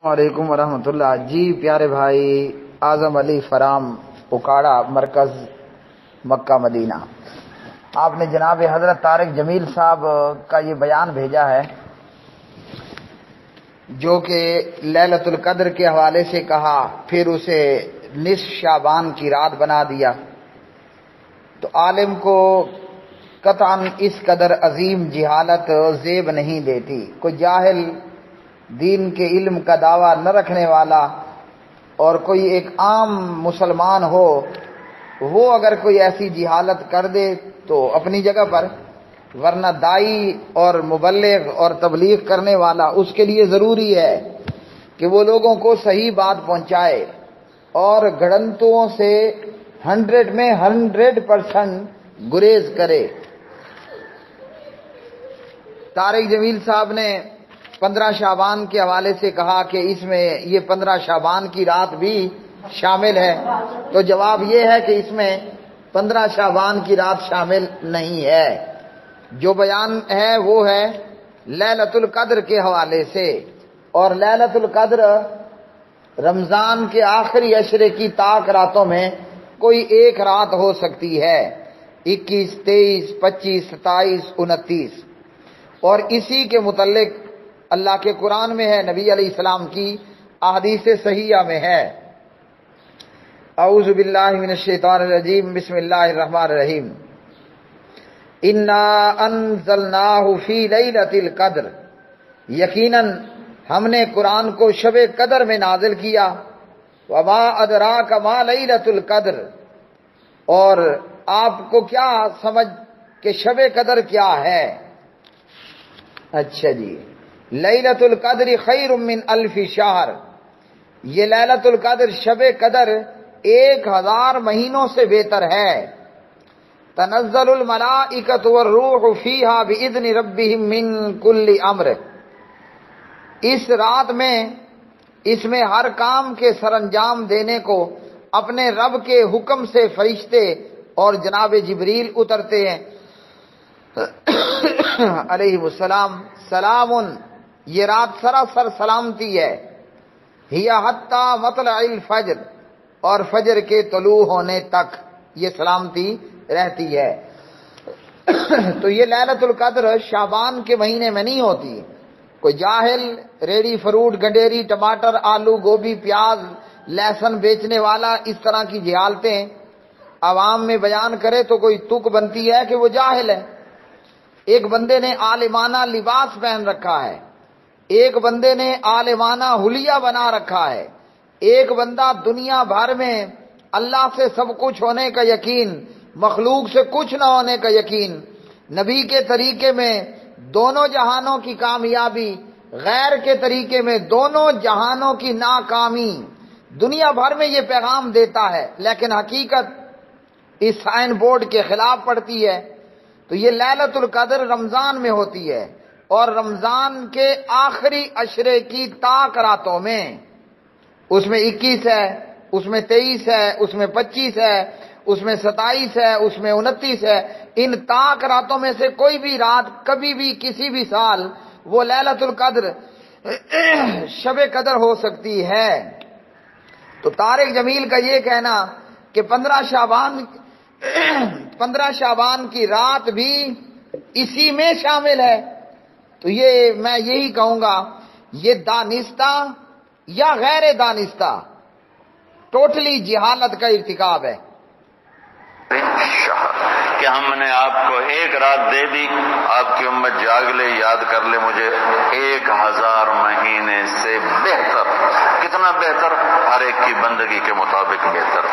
وعلیکم ورحمۃ اللہ۔ جی پیارے بھائی اعظم علی فرام پکاڑا مرکز مکہ مدینہ، آپ نے جناب حضرت طارق جمیل صاحب کا یہ بیان بھیجا ہے جو کہ لیلۃ القدر کے حوالے سے کہا، پھر اسے نصف شعبان کی رات بنا دیا، تو عالم کو قطعاً اس قدر عظیم جہالت زیب نہیں دیتی۔ کوئی جاہل دین کے علم کا دعویٰ نہ رکھنے والا اور کوئی ایک عام مسلمان ہو، وہ اگر کوئی ایسی جہالت کر دے تو اپنی جگہ پر، ورنہ دائی اور مبلغ اور تبلیغ کرنے والا اس کے لیے ضروری ہے کہ وہ لوگوں کو صحیح بات پہنچائے اور گھڑنتوں سے 100 میں 100% گریز کرے۔ طارق جمیل صاحب نے 15 شعبان کے حوالے سے کہا کہ اس میں یہ 15 شعبان کی رات بھی شامل ہے، تو جواب یہ ہے کہ اس میں 15 شعبان کی رات شامل نہیں ہے۔ جو بیان ہے وہ ہے لیلۃ القدر کے حوالے سے، اور لیلۃ القدر رمضان کے آخری عشرے کی طاق راتوں میں کوئی ایک رات ہو سکتی ہے، 21، 23، 25، 27، 29، اور اسی کے متعلق اللہ کے قرآن میں ہے، نبی علیہ السلام کی احادیث صحیحہ میں ہے۔ اعوذ باللہ من الشیطان الرجیم، بسم اللہ الرحمن الرحیم۔ انا انزلناہ فی لیلۃ القدر، یقیناً ہم نے قرآن کو شب قدر میں نازل کیا۔ وما ادراک ما لیلۃ القدر، اور آپ کو کیا سمجھ کہ شب قدر کیا ہے؟ اچھا جی، لیلۃ القدر خیر من الف شہر، یہ لیلۃ القدر شب قدر 1000 مہینوں سے بہتر ہے۔ تنزل الملائکۃ والروح فیہا باذن ربہم من کل امر، اس رات میں اس میں ہر کام کے سر انجام دینے کو اپنے رب کے حکم سے فرشتے اور جناب جبریل اترتے ہیں علیہ السلام۔ سلام، یہ رات سراسر سلامتی ہے۔ ہی حتی مطلع الفجر، اور فجر کے طلوع ہونے تک یہ سلامتی رہتی ہے۔ تو یہ لیلۃ القدر شعبان کے مہینے میں نہیں ہوتی۔ کوئی جاہل ریڑی فروٹ، گنڈیری، ٹماٹر، آلو، گوبھی، پیاز، لہسن بیچنے والا اس طرح کی جہالتیں عوام میں بیان کرے تو کوئی تک بنتی ہے کہ وہ جاہل ہے۔ ایک بندے نے عالمانہ لباس پہن رکھا ہے، ایک بندے نے عالمانہ حلیہ بنا رکھا ہے، ایک بندہ دنیا بھر میں اللہ سے سب کچھ ہونے کا یقین، مخلوق سے کچھ نہ ہونے کا یقین، نبی کے طریقے میں دونوں جہانوں کی کامیابی، غیر کے طریقے میں دونوں جہانوں کی ناکامی، دنیا بھر میں یہ پیغام دیتا ہے، لیکن حقیقت اس سائن بورڈ کے خلاف پڑتی ہے۔ تو یہ لیلۃ القدر رمضان میں ہوتی ہے، اور رمضان کے آخری عشرے کی طاق راتوں میں، اس میں 21 ہے، اس میں 23 ہے، اس میں 25 ہے، اس میں 27 ہے، اس میں 29 ہے، ان طاق راتوں میں سے کوئی بھی رات کبھی بھی کسی بھی سال وہ لیلۃ القدر شب قدر ہو سکتی ہے۔ تو طارق جمیل کا یہ کہنا کہ 15 شعبان کی رات بھی اسی میں شامل ہے، تو یہ میں یہی کہوں گا، یہ دانستہ یا غیر دانستہ ٹوٹلی جہالت کا ارتکاب ہے۔ کہ ہم نے آپ کو ایک رات دے دی، آپ کی امت جاگ لے، یاد کر لے مجھے، 1000 مہینے سے بہتر۔ کتنا بہتر؟ ہر ایک کی بندگی کے مطابق بہتر۔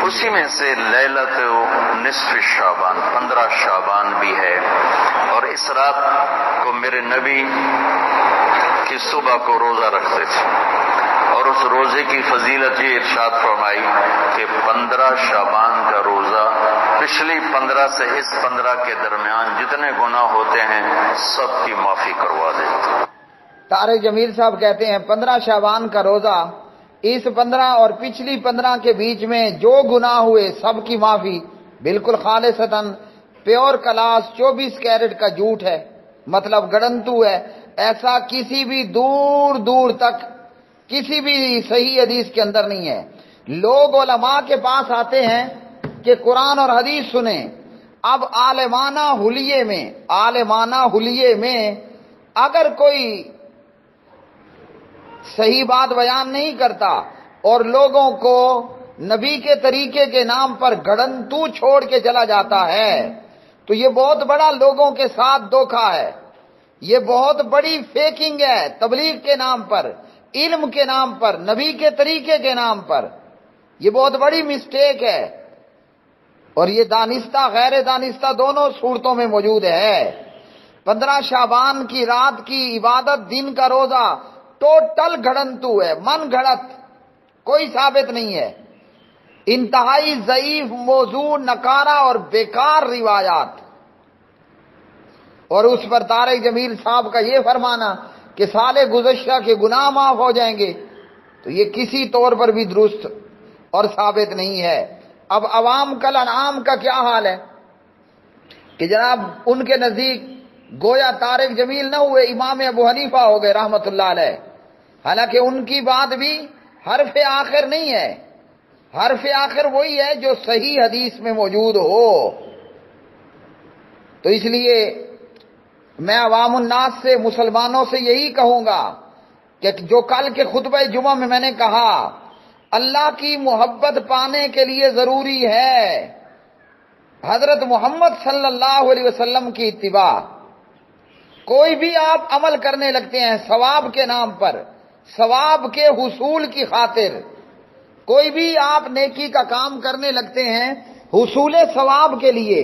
اسی میں سے لیلۃ نصف شعبان، 15 شعبان بھی ہے، اور اس رات کو میرے نبی کی صبح کو روزہ رکھتے تھے، اور اس روزے کی فضیلت یہ ارشاد فرمائی کہ 15 شعبان کا روزہ پچھلی 15 سے اس 15 کے درمیان جتنے گناہ ہوتے ہیں سب کی معافی کروا دیتے۔ طارق جمیل صاحب کہتے ہیں 15 شعبان کا روزہ، اس 15 اور پچھلی 15 کے بیچ میں جو گناہ ہوئے سب کی معافی، بالکل خالصتاً پیور کلاس 24 کیرٹ کا جھوٹ ہے، مطلب گڑنتو ہے، ایسا کسی بھی دور دور تک کسی بھی صحیح حدیث کے اندر نہیں ہے۔ لوگ علماء کے پاس آتے ہیں کہ قرآن اور حدیث سنیں، اب عالمانہ حلیے میں اگر کوئی صحیح بات بیان نہیں کرتا اور لوگوں کو نبی کے طریقے کے نام پر گھڑنتو چھوڑ کے چلا جاتا ہے تو یہ بہت بڑا لوگوں کے ساتھ دھوکہ ہے، یہ بہت بڑی فیکنگ ہے، تبلیغ کے نام پر، علم کے نام پر، نبی کے طریقے کے نام پر، یہ بہت بڑی مسٹیک ہے، اور یہ دانستہ غیر دانستہ دونوں صورتوں میں موجود ہے۔ 15 شعبان کی رات کی عبادت، دن کا روزہ ٹوٹل گھڑنتو ہے، من گھڑت، کوئی ثابت نہیں ہے، انتہائی ضعیف، موضوع، نکارہ اور بیکار روایات۔ اور اس پر طارق جمیل صاحب کا یہ فرمانا کہ سال گزشتہ کے گناہ معاف ہو جائیں گے، تو یہ کسی طور پر بھی درست اور ثابت نہیں ہے۔ اب عوام کل انعام کا کیا حال ہے کہ جناب ان کے نزدیک گویا طارق جمیل نہ ہوئے، امام ابو حنیفہ ہو گئے رحمت اللہ علیہ، حالانکہ ان کی بات بھی حرف آخر نہیں ہے، حرف آخر وہی ہے جو صحیح حدیث میں موجود ہو۔ تو اس لیے میں عوام الناس سے، مسلمانوں سے یہی کہوں گا کہ جو کل کے خطبہ جمعہ میں نے کہا، اللہ کی محبت پانے کے لیے ضروری ہے حضرت محمد صلی اللہ علیہ وسلم کی اتباع۔ کوئی بھی آپ عمل کرنے لگتے ہیں ثواب کے نام پر، ثواب کے حصول کی خاطر، کوئی بھی آپ نیکی کا کام کرنے لگتے ہیں حصول ثواب کے لیے،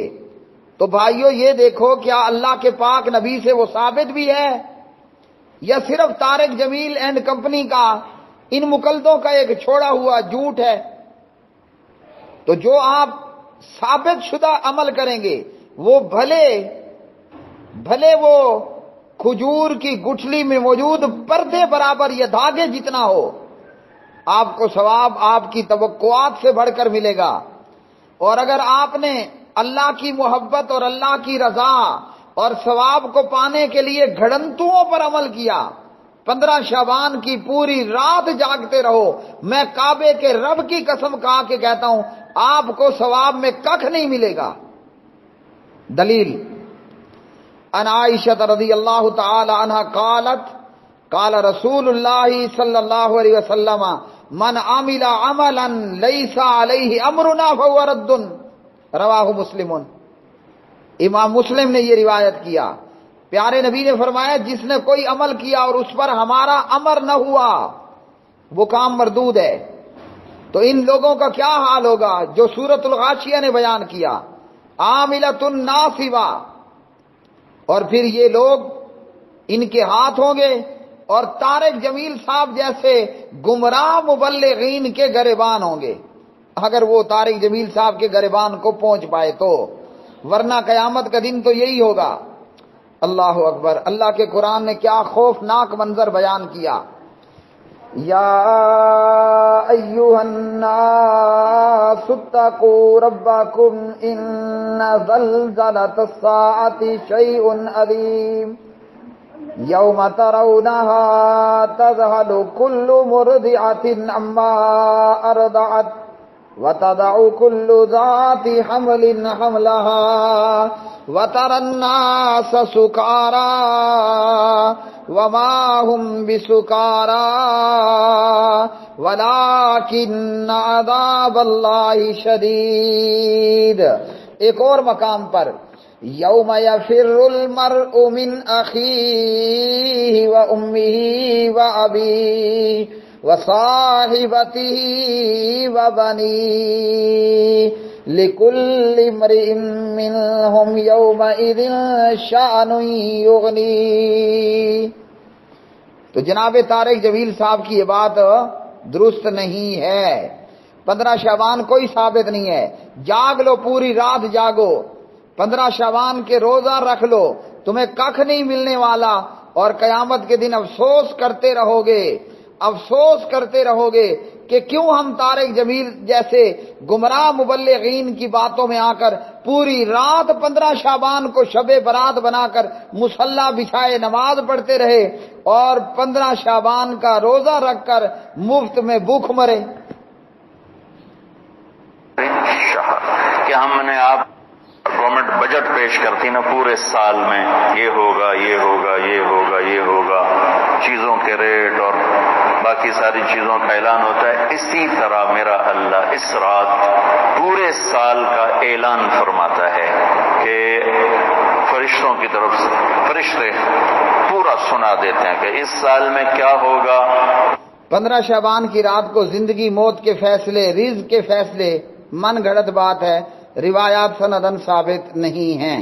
تو بھائیو یہ دیکھو کیا اللہ کے پاک نبی سے وہ ثابت بھی ہے یا صرف طارق جمیل اینڈ کمپنی کا، ان مقلدوں کا ایک چھوڑا ہوا جھوٹ ہے؟ تو جو آپ ثابت شدہ عمل کریں گے وہ بھلے وہ کھجور کی گٹھلی میں موجود پردے برابر یا دھاگے جتنا ہو، آپ کو ثواب آپ کی توقعات سے بڑھ کر ملے گا۔ اور اگر آپ نے اللہ کی محبت اور اللہ کی رضا اور ثواب کو پانے کے لیے گھڑنتوں پر عمل کیا، 15 شعبان کی پوری رات جاگتے رہو، میں کعبے کے رب کی قسم کھا کے کہتا ہوں آپ کو ثواب میں ککھ نہیں ملے گا۔ دلیل ان عائشہ رضی اللہ تعالی عنہا قالت قال رسول اللہ صلی اللہ علیہ وسلم من عمل عملا لیس علیہ امرنا فهو رد، رواہ مسلم۔ امام مسلم نے یہ روایت کیا، پیارے نبی نے فرمایا جس نے کوئی عمل کیا اور اس پر ہمارا امر نہ ہوا وہ کام مردود ہے۔ تو ان لوگوں کا کیا حال ہوگا جو سورۃ الغاشیہ نے بیان کیا، عاملۃ ناصبہ، اور پھر یہ لوگ ان کے ہاتھ ہوں گے اور طارق جمیل صاحب جیسے گمراہ مبلغین کے گریبان ہوں گے، اگر وہ طارق جمیل صاحب کے گریبان کو پہنچ پائے تو، ورنہ قیامت کا دن تو یہی ہوگا۔ اللہ اکبر، اللہ کے قرآن نے کیا خوفناک منظر بیان کیا۔ یا ایھا الناس اتقوا ربکم ان زلزلۃ الساعۃ شیء عظیم یوم ترونها تذهل كل مرضعۃ عما ارضعت وتضع كل ذات حمل حملها وترى الناس سكارى وما هم بسكارى ولكن عذاب الله شديد۔ ایک اور مقام پر یوم یفر المرء من اخیہ وامہ وابیہ وصاحبتہ وبنیہ لکل امرئ منہم یومئذ شأن یغنیہ۔ تو جناب طارق جمیل صاحب کی یہ بات درست نہیں ہے، 15 شعبان کوئی ثابت نہیں ہے، جاگ لو، پوری رات جاگو، 15 شعبان کے روزہ رکھ لو، تمہیں ککھ نہیں ملنے والا، اور قیامت کے دن افسوس کرتے رہو گے کہ کیوں ہم طارق جمیل جیسے گمراہ مبلغین کی باتوں میں آ کر پوری رات 15 شعبان کو شب برات بنا کر مصلی بچھائے نماز پڑھتے رہے اور 15 شعبان کا روزہ رکھ کر مفت میں بھوک مرے. کہ ہم نے آپ گورنمنٹ بجٹ پیش کرتی نا پورے سال میں، یہ ہوگا یہ ہوگا یہ ہوگا یہ ہوگا، چیزوں کے ریٹ اور باقی ساری چیزوں کا اعلان ہوتا ہے. اسی طرح میرا اللہ اس رات پورے سال کا اعلان فرماتا ہے کہ فرشتوں کی طرف سے فرشتے پورا سنا دیتے ہیں کہ اس سال میں کیا ہوگا. 15 شعبان کی رات کو زندگی موت کے فیصلے، رزق کے فیصلے من گھڑت بات ہے، روایات سندن ثابت نہیں ہیں.